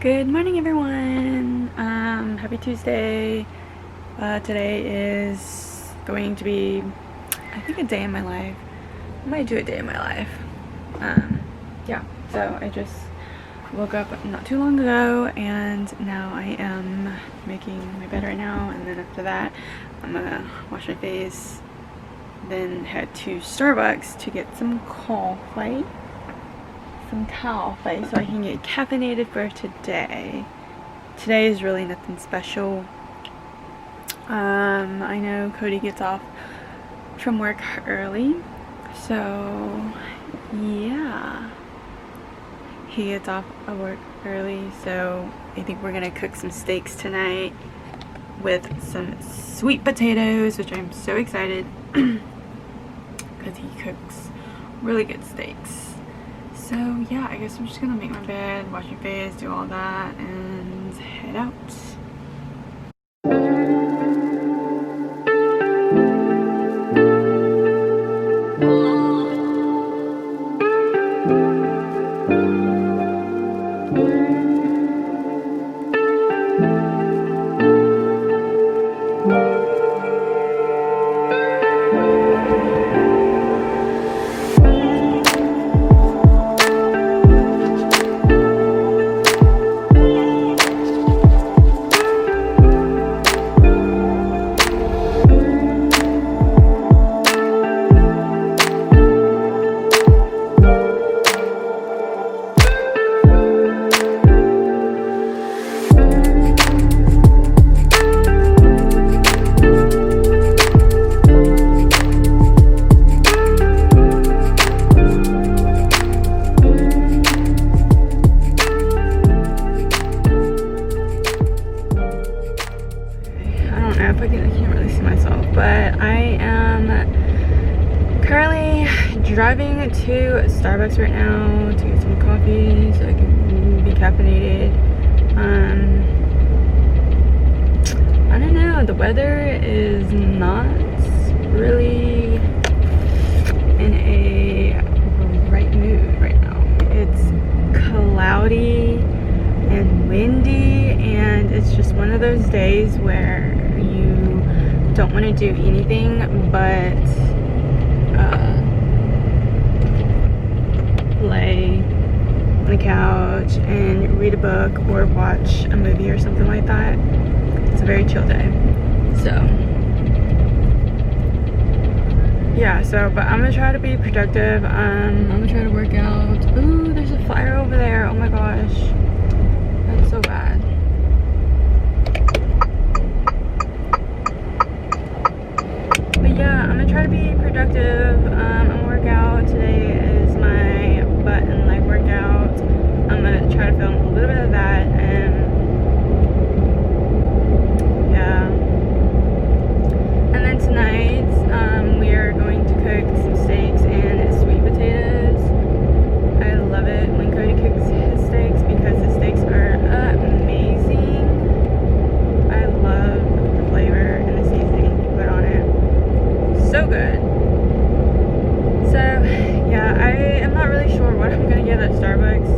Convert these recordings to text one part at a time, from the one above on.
Good morning, everyone. Happy Tuesday. Today is going to be, I think, a day in my life. I might do a day in my life. Yeah, so I just woke up not too long ago, and now I am making my bed right now, and then after that, I'm gonna wash my face, then head to Starbucks to get some coffee. So I can get caffeinated for today. Today is really nothing special. I know Cody gets off from work early, so yeah, he gets off of work early, so I think we're gonna cook some steaks tonight with some sweet potatoes, which I'm so excited because he cooks really good steaks. So yeah, I guess I'm just gonna make my bed, wash my face, do all that, and head out. I can't really see myself, but I am currently driving to Starbucks right now to get some coffee so I can be caffeinated. I don't know, the weather is not really in a right mood right now. It's cloudy and windy, and it's just one of those days where you don't want to do anything but lay on the couch and read a book or watch a movie or something like that. It's a very chill day. So yeah, but I'm gonna try to be productive. I'm gonna try to work out. Ooh, there's a fire over there. Oh my gosh, that's so bad. But yeah, I'm gonna try to be productive. I'm gonna work out. Today is my butt and leg workout. I'm gonna try to film a little bit of that, and yeah. And then tonight, we are going to cook some steaks and sweet potatoes. I love it when Cody cooks his steaks because his steaks are amazing. I love the flavor and the seasoning he put on it. So good. So yeah, I am not really sure what I'm gonna get at Starbucks.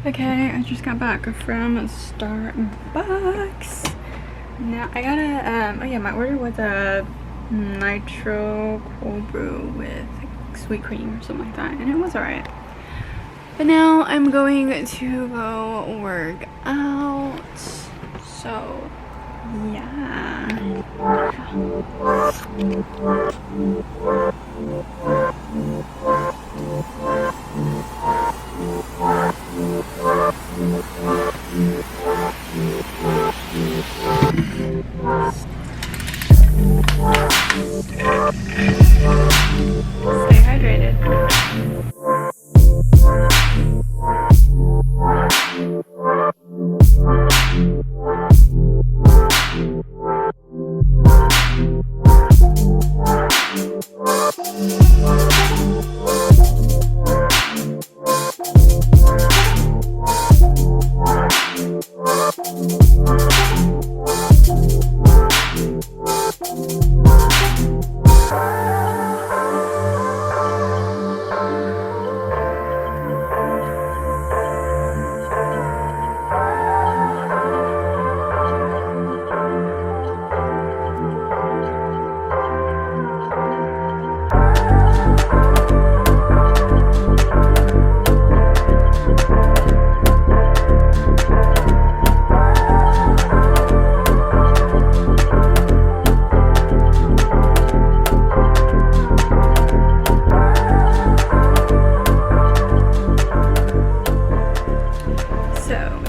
Okay, I just got back from Starbucks. Now I gotta, oh yeah, my order was a nitro cold brew with like sweet cream or something like that, and it was alright. But now I'm going to go work out. So, yeah. Stay hydrated.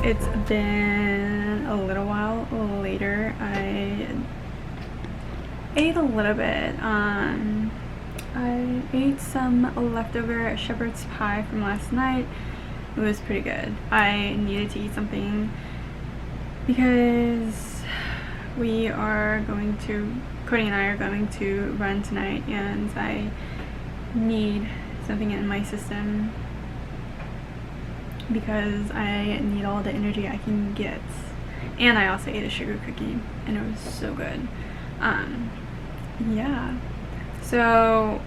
It's been a little while later. I ate a little bit. I ate some leftover shepherd's pie from last night. It was pretty good. I needed to eat something because Cody and I are going to run tonight, and I need something in my system because I need all the energy I can get. And I also ate a sugar cookie and it was so good. Yeah, so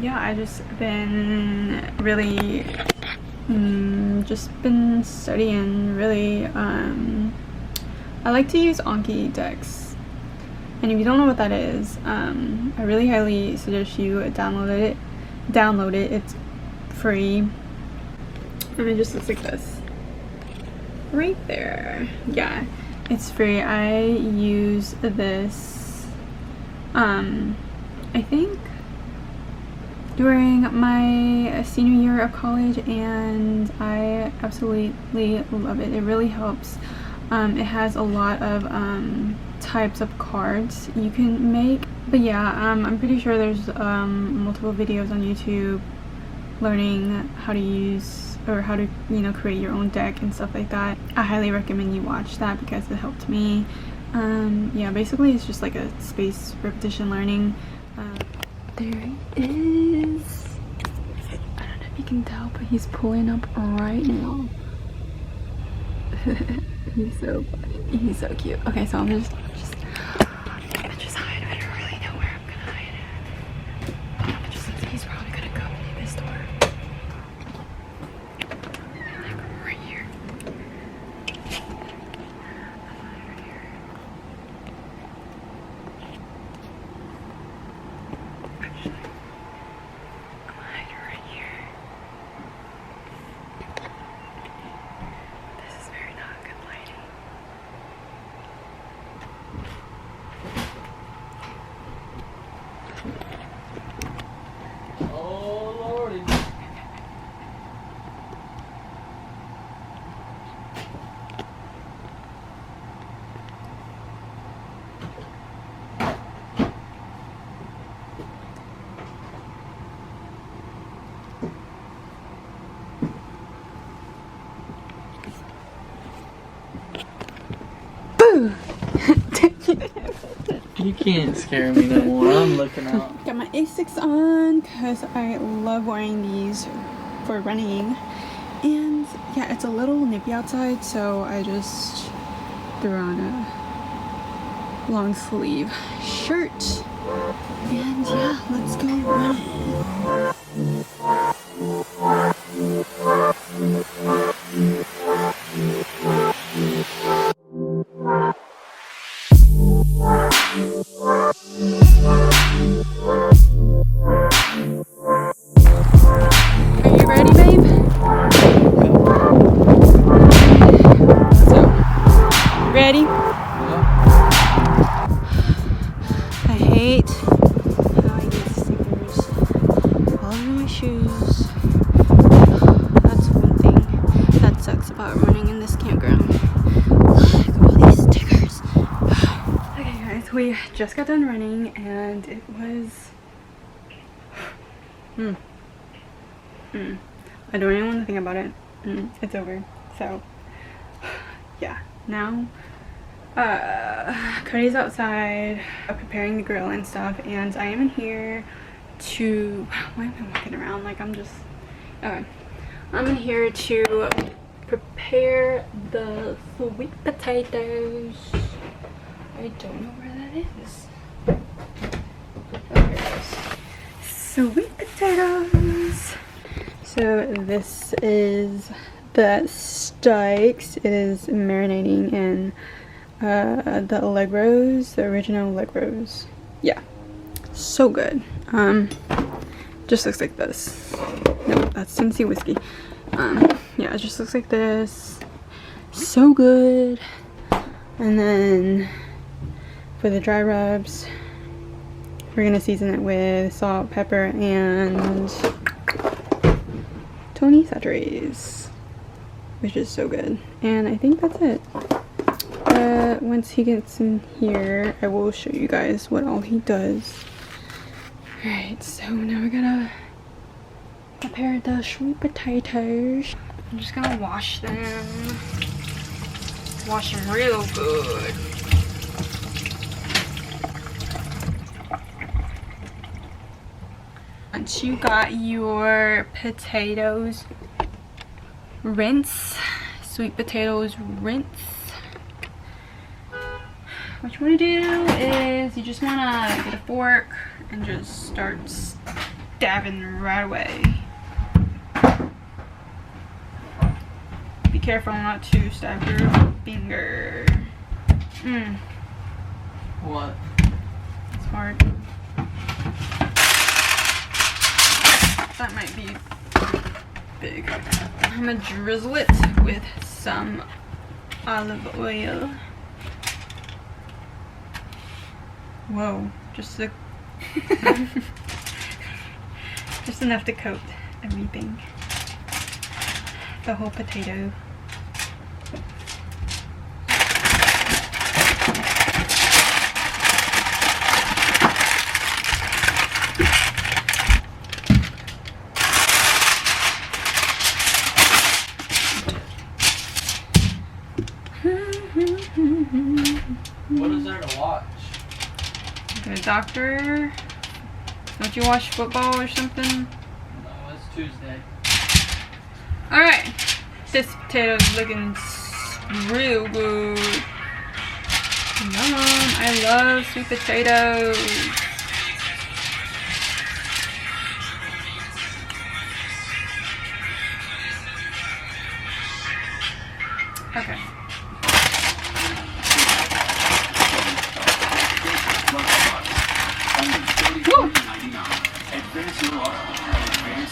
yeah, I just been really just been studying really. I like to use Anki decks, and if you don't know what that is, I really highly suggest you download it. It's free. And it just looks like this right there. Yeah, it's free. I use this I think during my senior year of college, and I absolutely love it. It really helps. It has a lot of types of cards you can make, but yeah, I'm pretty sure there's multiple videos on YouTube learning how to use or how to, you know, create your own deck and stuff like that. I highly recommend you watch that because it helped me. Yeah, basically it's just like a spaced repetition learning. There he is. I don't know if you can tell, but he's pulling up right now. He's so funny. He's so cute. Okay, so I'm gonna just hide. I don't really know where I'm gonna hide it. He's probably gonna go in this door. Right here. Actually, I'm gonna hide right here. This is very not good lighting. Oh lordy. Boo! You can't scare me no more. I'm looking out. Got my Asics on because I love wearing these for running. And yeah, it's a little nippy outside, so I just threw on a long sleeve shirt. And yeah, let's go running. shoes. That's one thing that sucks about running in this campground. Look at all these stickers. Okay guys, we just got done running and it was I don't even want to think about it. It's over. So yeah, now Cody's outside preparing the grill and stuff, and I am in here to, why am I walking around like I'm just, okay, I'm in here to prepare the sweet potatoes. I don't know where that is. Oh, here it is. Sweet potatoes. So this is the steaks. It is marinating in the leg rose, the original leg rose. Yeah, so good. Just looks like this. No, that's Tennessee whiskey. Yeah, it just looks like this. So good. And then for the dry rubs, we're gonna season it with salt, pepper, and Tony Chachere's, which is so good. And I think that's it. Once he gets in here, I will show you guys what all he does. Alright, so now we're gonna prepare the sweet potatoes. I'm just gonna wash them. Wash them real good. Once you got your potatoes rinse, sweet potatoes rinse, what you want to do is you just want to get a fork and just start stabbing right away. Be careful not to stab your finger. What? It's hard. That might be big. I'm gonna drizzle it with some olive oil. Whoa, just just enough to coat everything. The whole potato. What is there to watch? The doctor? Don't you watch football or something? No, it's Tuesday. Alright. This potato's looking real good. Yum. I love sweet potatoes. Okay.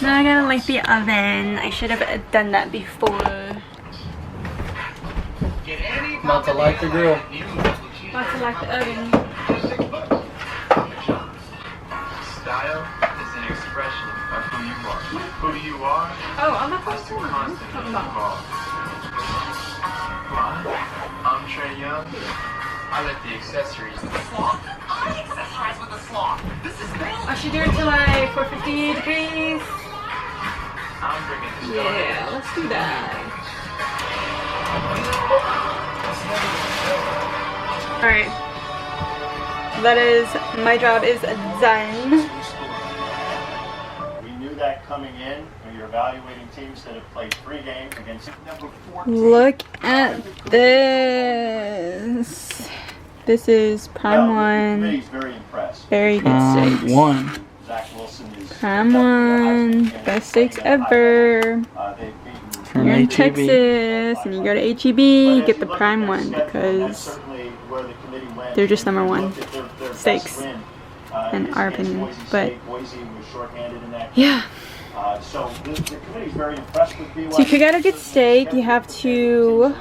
Now I gotta light the oven. I should have done that before. About to light the grill. About to light the oven. Style is an expression of who you are. Who you are Oh, I'm not is constantly evolve. I'm Trey Young. I like the accessories. Sloth? I accessorize with a sloth. This is great. I should do it to like 450 degrees. I'm bringing the Yeah, let's do that. Alright. That is, my job is done. We knew that coming in when you're evaluating teams that have played 3 games against number 14. Look at this. This is prime The one. committee's very impressed. Very good steaks. One. Zach Wilson is Prime one. Best steaks ever. They've beaten From You're in HEB. Texas and you go to HEB, get the prime one because they're just number one steaks in our opinion. But yeah. So the committee's very impressed with BYU. So if you got a good steak, you have to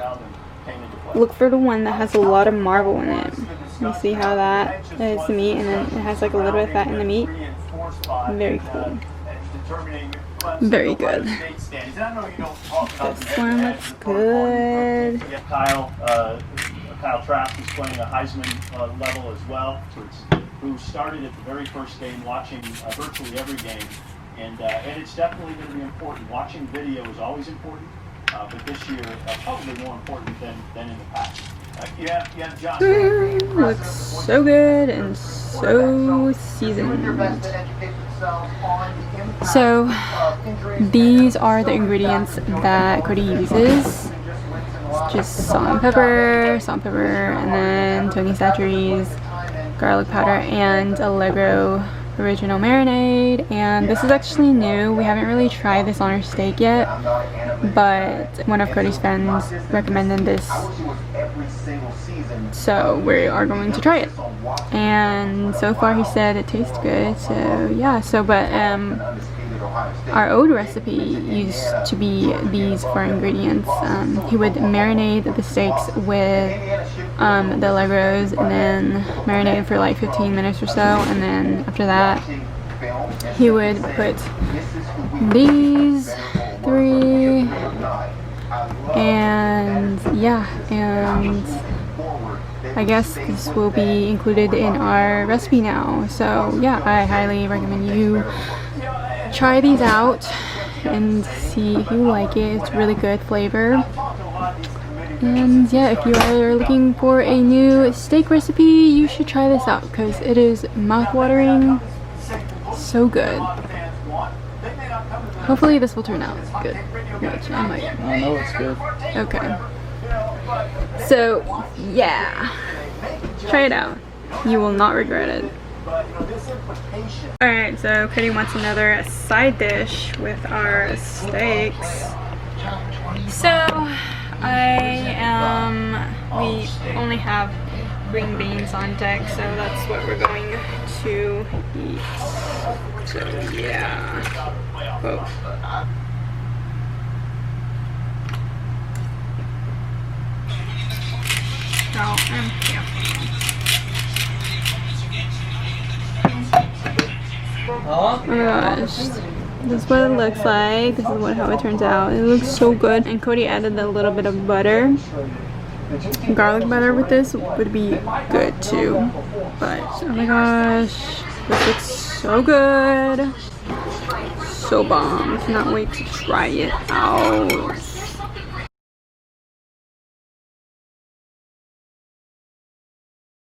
look for the one that has a lot of marble in it. You see how that is the meat, and then it has like a little bit of fat in the meat. Very cool. determining Very good. state standings. And I know you don't talk about This one looks good. Yeah, Kyle Trask is playing a Heisman level as well, who started at the very first game, watching virtually every game, and it's definitely going to be important. Watching video is always important, but this year probably more important than in the past. Yeah, John. Looks so good and so seasoned. So these are the ingredients that Cody uses. Just salt and pepper, and then Tony Chachere's garlic powder and Allegro original marinade. And this is actually new. We haven't really tried this on our steak yet, but one of Cody's friends recommended this, so we are going to try it. And so far he said it tastes good, so yeah. But our old recipe used to be these 4 ingredients. He would marinate the steaks with the Allegros, and then marinate for like 15 minutes or so, and then after that he would put these 3, and yeah, and I guess this will be included in our recipe now. So yeah, I highly recommend you try these out and see if you like it. It's really good flavor. And yeah, if you are looking for a new steak recipe, you should try this out because it is mouth-watering, so good. Hopefully this will turn out good. Which I might. I know it's good. Okay. So yeah, try it out. You will not regret it. Alright, so Cody wants another side dish with our steaks. So we only have green beans on deck, so that's what we're going to eat. So yeah. Whoa. Yeah. Oh my gosh, this is what it looks like. This is how it turns out. It looks so good. And Cody added a little bit of butter. Garlic butter with this would be good too. But oh my gosh, this looks so good. So bomb. Cannot wait to try it out.